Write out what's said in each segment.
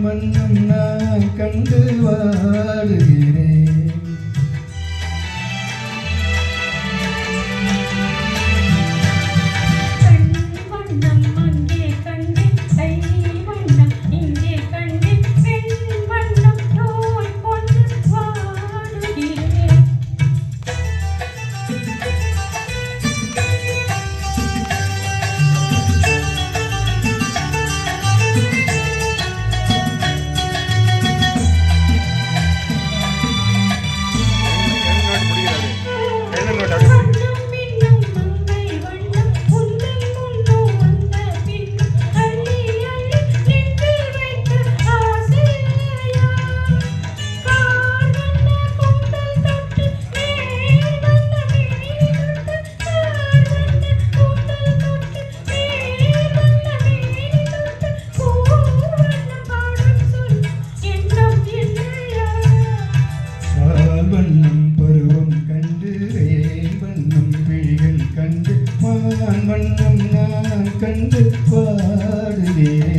வண்ணம் நான் கண்டு வாழுகிறேன். வண்ணம் பருவம் கண்டு வண்ணம் விழிகள் கண்டு வண்ணம் நான் கண்டு பாடுகிறேன்.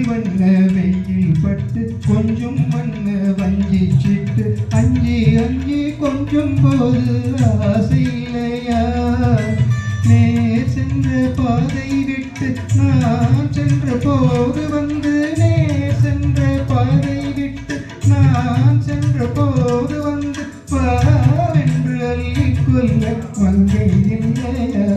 வண்ண வெயில் பட்டு கொஞ்சம் வண்ண வஞ்சி சிட்டு அஞ்சி அஞ்சி கொஞ்சம் போது ஆசை இல்லையா? நேர் சென்ற பாதை விட்டு நான் சென்ற போது வந்து நேர் சென்ற பாதை விட்டு நான் சென்ற போது வந்து பாவென்று அள்ளி கொள்ள மங்கை இல்லையா?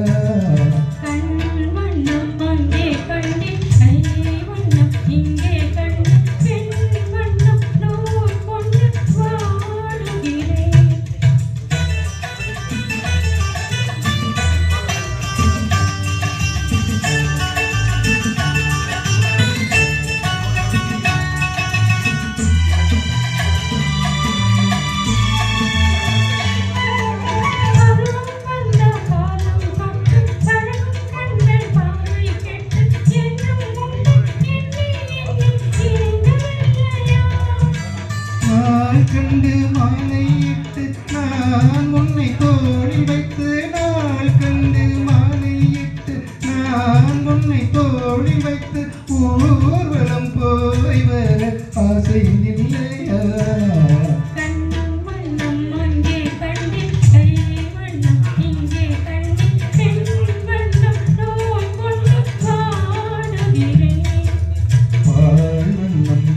கண்டு மாலையிட்டு நான் உன்னை தோழி வைத்து நாள் கண்டு மாலையிட்டு நான் உன்னை தோழி வைத்து ஊர்வலம் போய் வர ஆசை இல்லையா?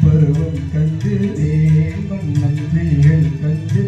பருவம் கண்டு வண்ணம் விழிகள் கண்டு